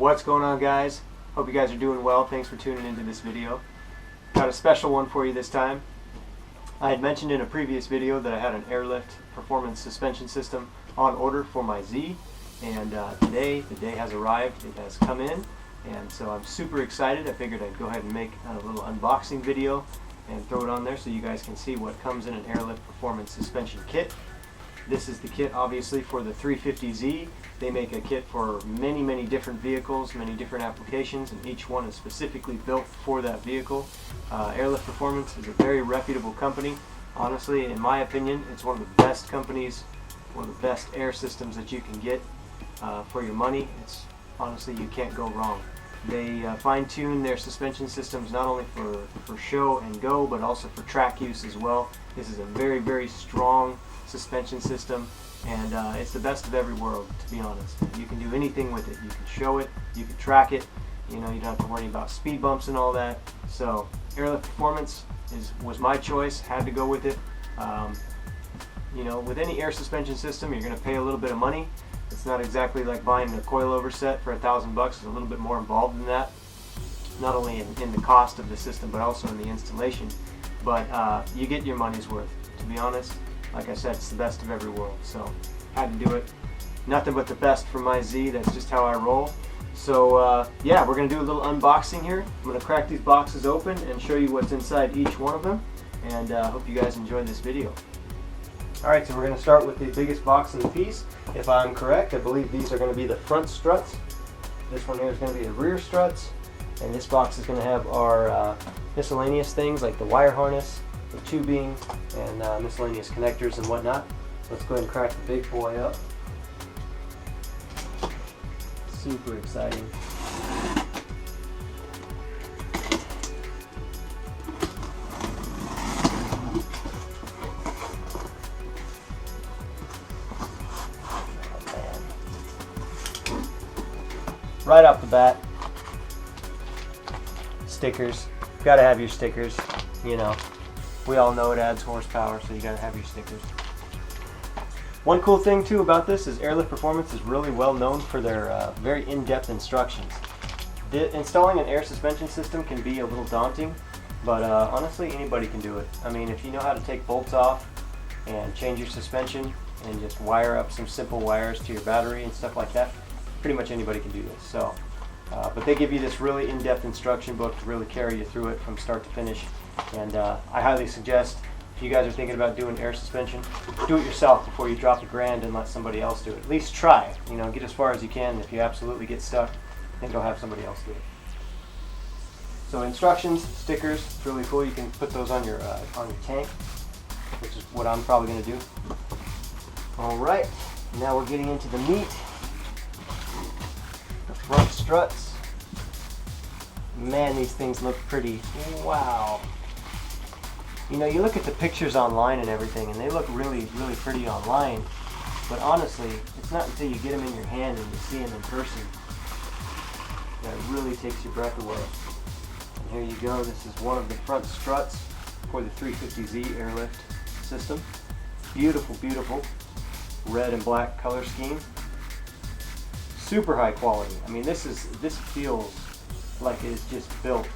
What's going on, guys? Hope you guys are doing well. Thanks for tuning into this video. Got a special one for you this time. I had mentioned in a previous video that I had an Airlift performance suspension system on order for my Z, and today the day has arrived. It has come in, and so I'm super excited. I figured I'd go ahead and make a little unboxing video and throw it on there so you guys can see what comes in an Airlift performance suspension kit. This is the kit obviously for the 350Z. They make a kit for many different vehicles, many different applications, and each one is specifically built for that vehicle. Airlift Performance is a very reputable company. Honestly, in my opinion, it's one of the best companies, one of the best air systems that you can get for your money. Honestly, you can't go wrong. They fine-tune their suspension systems not only for show and go, but also for track use as well. This is a very strong suspension system, and it's the best of every world, to be honest. You can do anything with it. You can show it, you can track it, you don't have to worry about speed bumps and all that. So Airlift Performance was my choice, had to go with it. With any air suspension system, you're going to pay a little bit of money. It's not exactly like buying a coilover set for $1,000. It's a little bit more involved than that, not only in the cost of the system, but also in the installation. But you get your money's worth, to be honest. Like I said, it's the best of every world, so had to do it. Nothing but the best for my Z. That's just how I roll. So yeah, we're going to do a little unboxing here. I'm going to crack these boxes open and show you what's inside each one of them, and hope you guys enjoy this video. Alright, so we're going to start with the biggest box in the piece. If I'm correct, I believe these are going to be the front struts. This one here is going to be the rear struts, and this box is going to have our miscellaneous things like the wire harness, the tubing, and miscellaneous connectors and whatnot. Let's go ahead and crack the big boy up. Super exciting. Right off the bat, stickers. Gotta have your stickers, We all know it adds horsepower, so you gotta have your stickers. One cool thing too about this is Airlift Performance is really well known for their very in-depth instructions. Installing an air suspension system can be a little daunting, but honestly anybody can do it. I mean, if you know how to take bolts off and change your suspension and just wire up some simple wires to your battery and stuff like that, pretty much anybody can do this. So, but they give you this really in-depth instruction book to really carry you through it from start to finish. And I highly suggest, if you guys are thinking about doing air suspension, do it yourself before you drop $1,000 and let somebody else do it. At least try. Get as far as you can. If you absolutely get stuck, then go have somebody else do it. So instructions, stickers, it's really cool. You can put those on your tank, which is what I'm probably going to do. All right, now we're getting into the meat. The front struts. Man, these things look pretty. Wow. You look at the pictures online and everything, and they look really pretty online. But honestly, it's not until you get them in your hand and you see them in person that it really takes your breath away. And here you go. This is one of the front struts for the 350Z Airlift system. Beautiful red and black color scheme. Super high quality. I mean, this feels like it is just built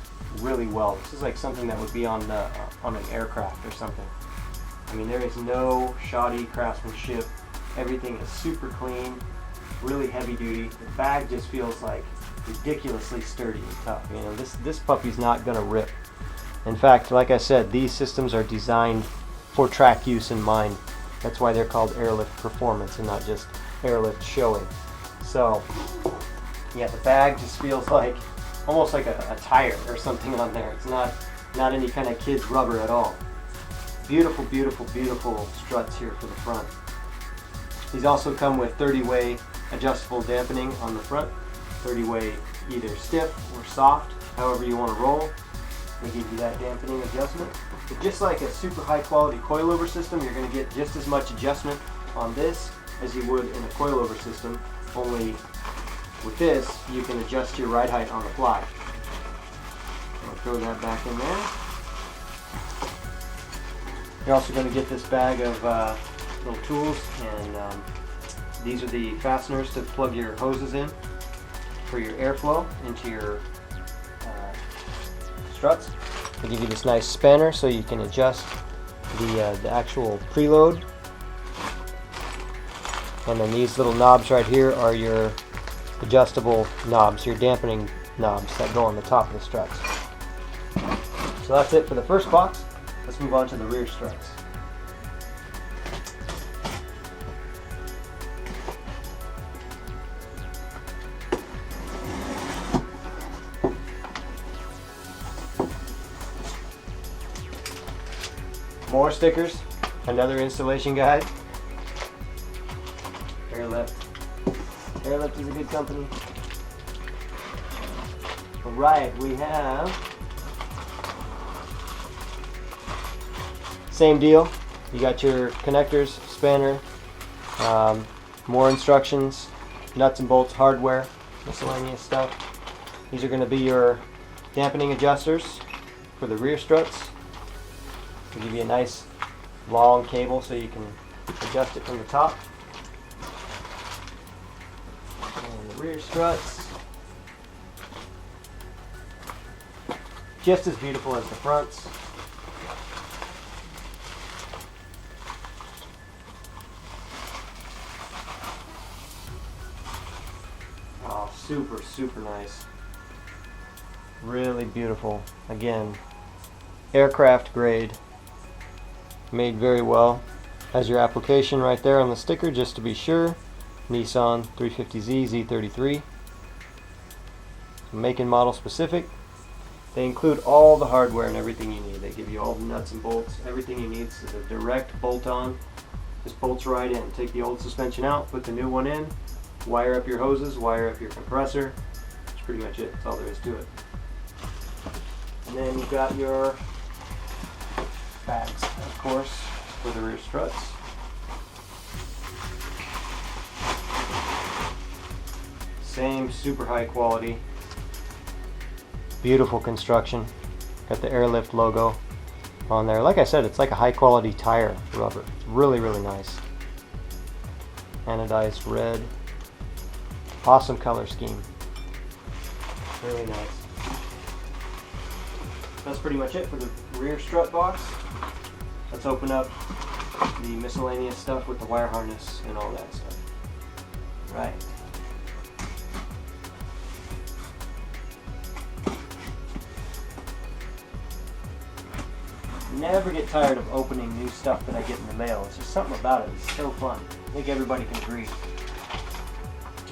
really well. This is like something that would be on an aircraft or something. I mean, there is no shoddy craftsmanship. Everything is super clean, really heavy duty. The bag just feels like ridiculously sturdy and tough. This puppy's not gonna rip. In fact, like I said, these systems are designed for track use in mind. That's why they're called Airlift Performance and not just Airlift Showing. So, yeah, the bag just feels like almost like a tire or something on there. It's not any kind of kid's rubber at all. Beautiful struts here for the front. These also come with 30-way adjustable dampening on the front. 30-way either stiff or soft, however you want to roll. They give you that dampening adjustment. But just like a super high quality coilover system, you're going to get just as much adjustment on this as you would in a coilover system, only with this, you can adjust your ride height on the fly. I'll throw that back in there. You're also going to get this bag of little tools, and these are the fasteners to plug your hoses in. for your airflow into your struts. They give you this nice spanner so you can adjust the actual preload. And then these little knobs right here are your adjustable knobs, your dampening knobs that go on the top of the struts. So that's it for the first box. Let's move on to the rear struts. More stickers, another installation guide. Airlift. Airlift is a good company. Alright, we have same deal. You got your connectors, spanner, more instructions, nuts and bolts, hardware, miscellaneous stuff. These are going to be your dampening adjusters for the rear struts. They'll give you a nice long cable so you can adjust it from the top. And the rear struts, just as beautiful as the fronts. Oh, super, super nice. Really beautiful. Again, aircraft grade. Made very well. Has your application right there on the sticker just to be sure. Nissan 350Z Z33. Make and model specific. They include all the hardware and everything you need. They give you all the nuts and bolts. Everything you need is a direct bolt on. Just bolts right in. Take the old suspension out, put the new one in, wire up your hoses, wire up your compressor. That's pretty much it. That's all there is to it. And then you've got your bags, of course, for the rear struts. Same super high quality, beautiful construction. Got the Airlift logo on there. Like I said, it's like a high quality tire rubber. It's really, really nice. Anodized red. Awesome color scheme. Really nice. That's pretty much it for the rear strut box. Let's open up the miscellaneous stuff with the wire harness and all that stuff. Right. Never get tired of opening new stuff that I get in the mail. It's just something about it. It's so fun. I think everybody can agree.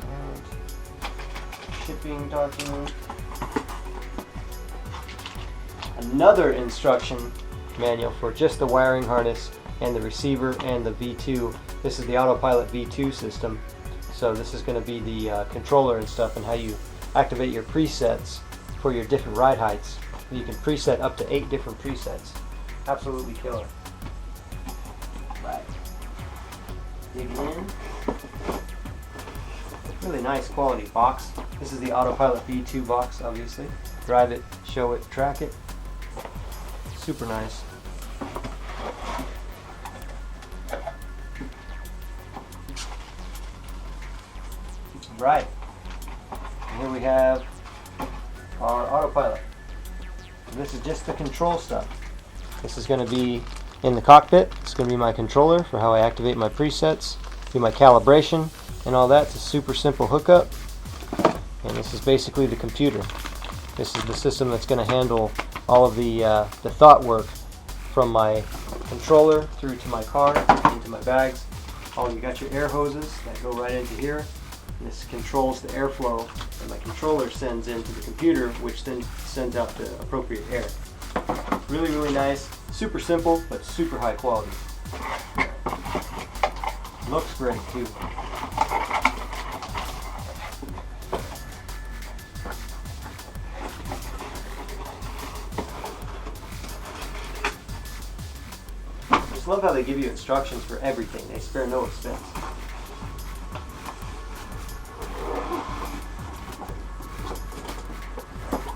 And shipping document. Another instruction manual for just the wiring harness and the receiver and the V2. This is the Autopilot D2 system. So this is going to be the controller and stuff and how you activate your presets for your different ride heights. You can preset up to 8 different presets. Absolutely killer. Right. Dig in. Really nice quality box. This is the Autopilot D2 box, obviously. Drive it, show it, track it. Super nice. Right. And here we have our Autopilot. And this is just the control stuff. This is going to be in the cockpit. It's going to be my controller for how I activate my presets, do my calibration, and all that. It's a super simple hookup. And this is basically the computer. This is the system that's going to handle all of the thought work from my controller through to my car, into my bags. You got your air hoses that go right into here. And this controls the airflow, and my controller sends into the computer, which then sends out the appropriate air. Really, really nice. Super simple, but super high quality. Looks great too. I love how they give you instructions for everything. They spare no expense.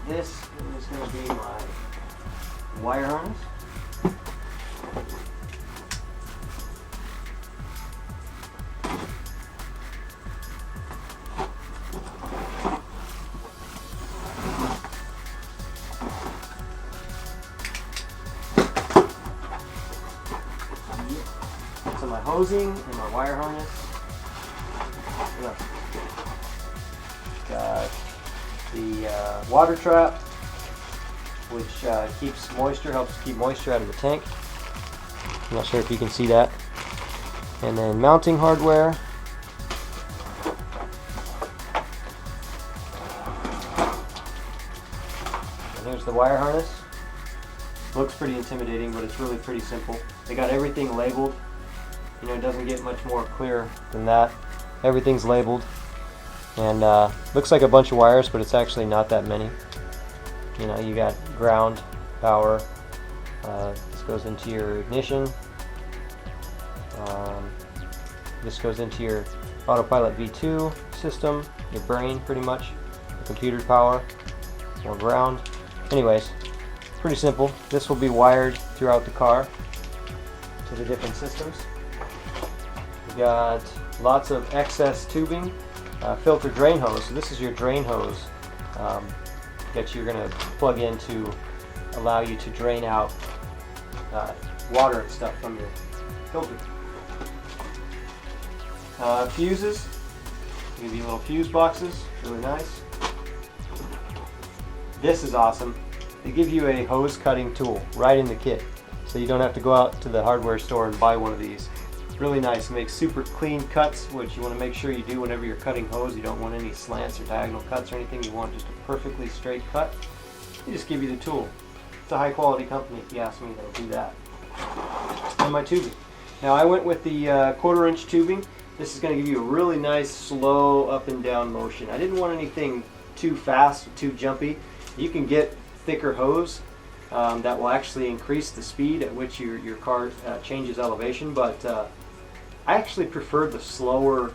This is going to be my wire harness. hosing and my wire harness. Look. Got the water trap, which keeps moisture, helps keep moisture out of the tank. I'm not sure if you can see that. And then mounting hardware. And here's the wire harness. Looks pretty intimidating, but it's really pretty simple. They got everything labeled. You know, it doesn't get much more clear than that. Everything's labeled. And looks like a bunch of wires, but it's actually not that many. You know, you got ground, power. This goes into your ignition. This goes into your Autopilot D2 system, your brain pretty much, the computer power, more ground. Anyways, pretty simple. This will be wired throughout the car to the different systems. We got lots of excess tubing, filter drain hose. So this is your drain hose that you're going to plug in to allow you to drain out water and stuff from your filter. Fuses, give you little fuse boxes, really nice. This is awesome. They give you a hose cutting tool right in the kit, so you don't have to go out to the hardware store and buy one of these. Really nice, it makes super clean cuts, which you want to make sure you do whenever you're cutting hose. You don't want any slants or diagonal cuts or anything, you want just a perfectly straight cut. They just give you the tool. It's a high quality company, if you ask me, that'll do that. And my tubing. Now I went with the 1/4 inch tubing. This is going to give you a really nice slow up and down motion. I didn't want anything too fast, too jumpy. You can get thicker hose that will actually increase the speed at which your car changes elevation, but I actually prefer the slower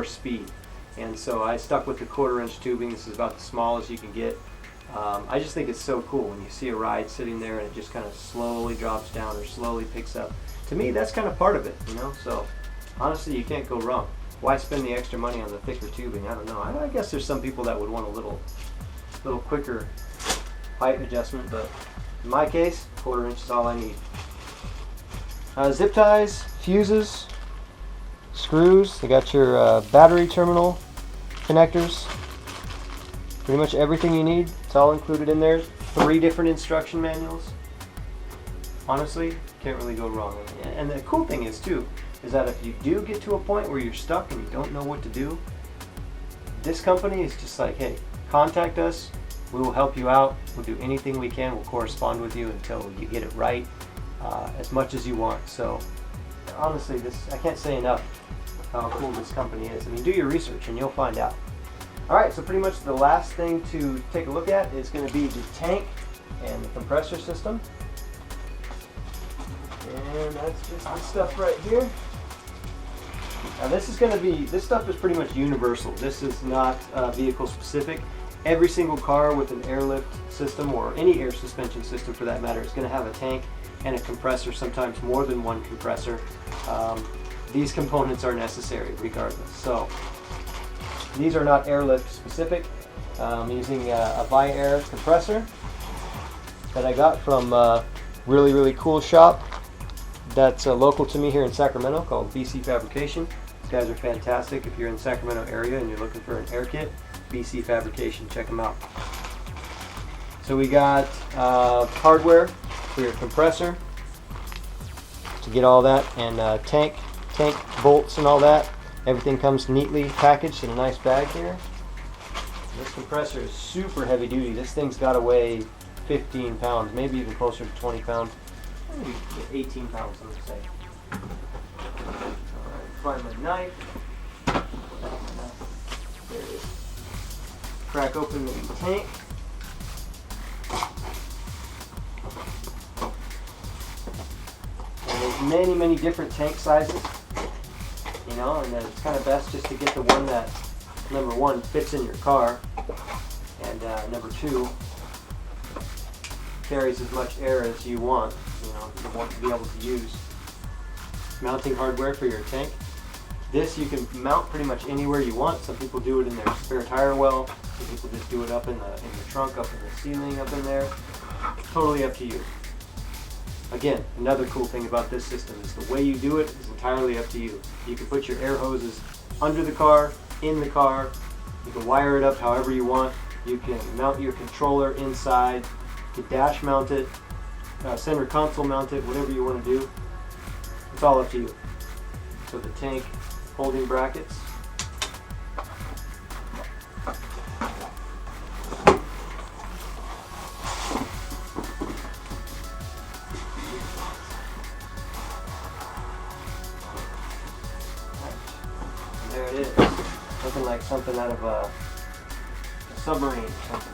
speed, and so I stuck with the 1/4 inch tubing. This is about the smallest you can get. I just think it's so cool when you see a ride sitting there and it just kind of slowly drops down or slowly picks up. To me, that's kind of part of it, you know. So honestly, you can't go wrong. Why spend the extra money on the thicker tubing? I don't know. I guess there's some people that would want a little quicker height adjustment, but in my case, 1/4 inch is all I need. Zip ties, fuses, screws. They got your battery terminal connectors. Pretty much everything you need. It's all included in there. 3 different instruction manuals. Honestly, can't really go wrong with it. And the cool thing is too, is that if you do get to a point where you're stuck and you don't know what to do, this company is just like, hey, contact us, we will help you out, we'll do anything we can, we'll correspond with you until you get it right, as much as you want. So honestly, I can't say enough how cool this company is. I mean, do your research and you'll find out. Alright, so pretty much the last thing to take a look at is going to be the tank and the compressor system. And that's just this stuff right here. Now this stuff is pretty much universal. This is not vehicle specific. Every single car with an airlift system, or any air suspension system for that matter, is going to have a tank and a compressor, sometimes more than one compressor. These components are necessary regardless. So these are not airlift specific. I'm using a Bi-Air compressor that I got from a really cool shop that's local to me here in Sacramento called BC Fabrication. These guys are fantastic. If you're in the Sacramento area and you're looking for an air kit, BC Fabrication, check them out. So we got hardware for your compressor to get all that, and tank bolts and all that. Everything comes neatly packaged in a nice bag here. This compressor is super heavy duty. This thing's got to weigh 15 pounds, maybe even closer to 20 pounds. Maybe 18 pounds, I'm going to say. Alright, find my knife. There it is. Crack open the tank. And there's many different tank sizes. You know, and then it's kind of best just to get the one that, number one, fits in your car, and number two, carries as much air as you want. You know, you want to be able to use. Mounting hardware for your tank. This you can mount pretty much anywhere you want. Some people do it in their spare tire well. Some people just do it up in the trunk, up in the ceiling, up in there. Totally up to you. Again, another cool thing about this system is the way you do it is entirely up to you. You can put your air hoses under the car, in the car. You can wire it up however you want. You can mount your controller inside. You can dash mount it, center console mount it, whatever you want to do. It's all up to you. So the tank holding brackets. There it is, looking like something out of a submarine or something.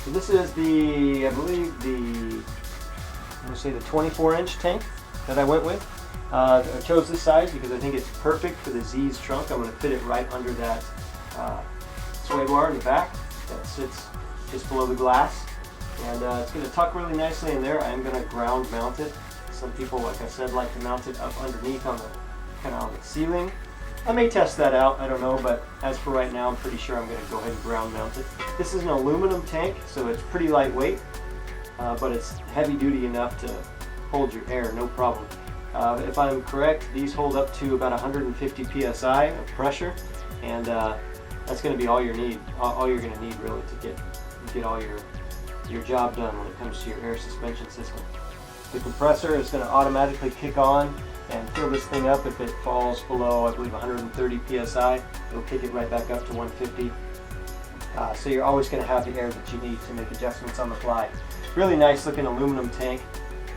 So this is the, I believe the 24-inch tank that I went with. I chose this size because I think it's perfect for the Z's trunk. I'm going to fit it right under that sway bar in the back that sits just below the glass. And it's going to tuck really nicely in there. I am going to ground mount it. Some people, like I said, like to mount it up underneath on the kind of on the ceiling. I may test that out, I don't know, but as for right now, I'm pretty sure I'm going to go ahead and ground mount it. This is an aluminum tank, so it's pretty lightweight, but it's heavy duty enough to hold your air, no problem. If I'm correct, these hold up to about 150 psi of pressure, and that's going to be all you need, all you're going to need really to get all your job done when it comes to your air suspension system. The compressor is going to automatically kick on and fill this thing up. If it falls below, I believe, 130 psi, it'll kick it right back up to 150. So you're always going to have the air that you need to make adjustments on the fly. Really nice looking aluminum tank.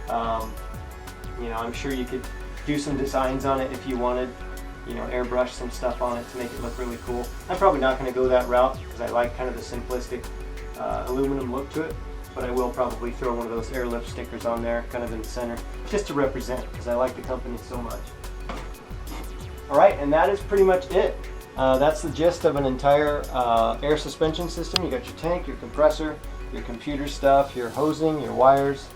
You know, I'm sure you could do some designs on it if you wanted. You know, airbrush some stuff on it to make it look really cool. I'm probably not going to go that route because I like kind of the simplistic aluminum look to it. But I will probably throw one of those Airlift stickers on there, kind of in the center, just to represent, because I like the company so much. Alright, and that is pretty much it. That's the gist of an entire air suspension system. You got your tank, your compressor, your computer stuff, your hosing, your wires,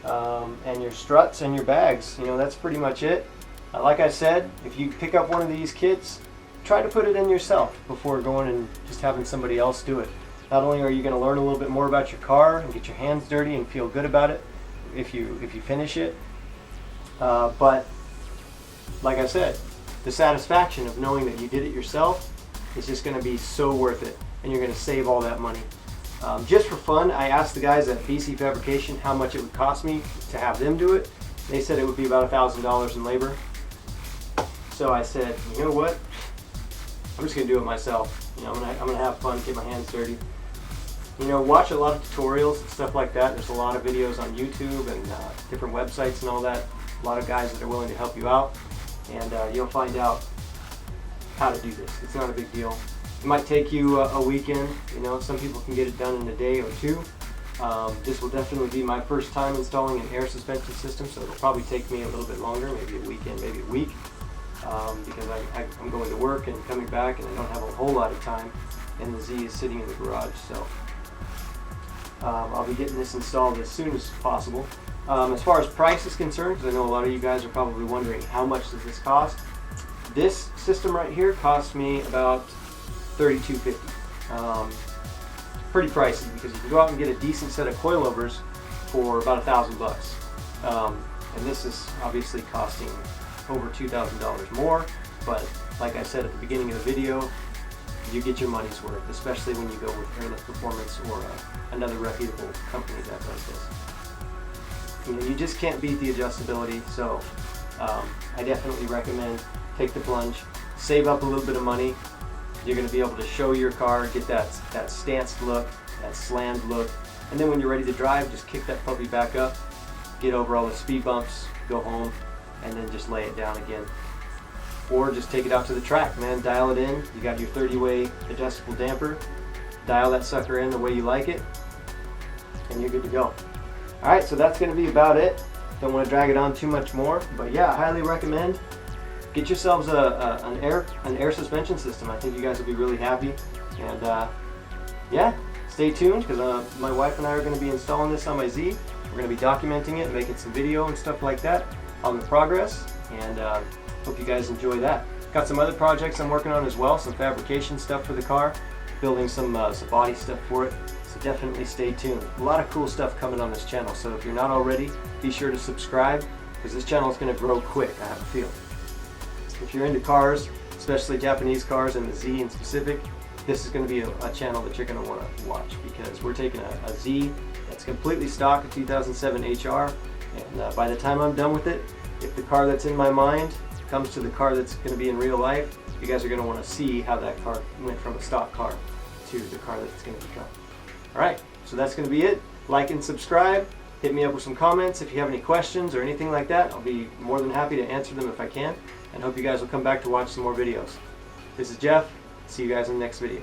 and your struts and your bags. You know, that's pretty much it. Like I said, if you pick up one of these kits, try to put it in yourself before going and just having somebody else do it. Not only are you going to learn a little bit more about your car and get your hands dirty and feel good about it if you finish it, but like I said, the satisfaction of knowing that you did it yourself is just going to be so worth it, and you're going to save all that money. Just for fun, I asked the guys at BC Fabrication how much it would cost me to have them do it. They said it would be about $1,000 in labor. So I said, you know what? I'm just going to do it myself. You know, I'm gonna have fun, get my hands dirty. You know, watch a lot of tutorials and stuff like that. There's a lot of videos on YouTube and different websites and all that. A lot of guys that are willing to help you out, and you'll find out how to do this. It's not a big deal. It might take you a weekend. You know, some people can get it done in a day or two. This will definitely be my first time installing an air suspension system, so it'll probably take me a little bit longer, maybe a weekend, maybe a week, because I'm going to work and coming back, and I don't have a whole lot of time, and the Z is sitting in the garage, so I'll be getting this installed as soon as possible. As far as price is concerned, because I know a lot of you guys are probably wondering how much does this cost. This system right here cost me about $32.50. Pretty pricey, because you can go out and get a decent set of coilovers for about $1,000. And this is obviously costing over $2,000 more, but like I said at the beginning of the video, you get your money's worth, especially when you go with Airlift Performance or another reputable company that does this. You know, you just can't beat the adjustability, so I definitely recommend take the plunge, save up a little bit of money. You're going to be able to show your car, get that stanced look, that slammed look, and then when you're ready to drive, just kick that puppy back up, get over all the speed bumps, go home, and then just lay it down again. Or just take it out to the track, man, dial it in. You got your 30-way adjustable damper, dial that sucker in the way you like it, and you're good to go. Alright, so that's going to be about it. Don't want to drag it on too much more, but yeah, I highly recommend get yourselves an air suspension system. I think you guys will be really happy. And yeah, stay tuned, because my wife and I are going to be installing this on my Z. We're going to be documenting it, making some video and stuff like that on the progress, and hope you guys enjoy that. Got some other projects I'm working on as well, some fabrication stuff for the car, building some body stuff for it, So definitely stay tuned. A lot of cool stuff coming on this channel. So if you're not already, be sure to subscribe, because this channel is going to grow quick, I have a feeling. If you're into cars, especially Japanese cars and the Z in specific, this is going to be a channel that you're going to want to watch, because we're taking a Z that's completely stock, a 2007 HR, and by the time I'm done with it, if the car that's in my mind comes to the car that's going to be in real life, you guys are going to want to see how that car went from a stock car to the car that it's going to become. Alright, so that's going to be it. Like and subscribe. Hit me up with some comments if you have any questions or anything like that. I'll be more than happy to answer them if I can. And hope you guys will come back to watch some more videos. This is Jeff. See you guys in the next video.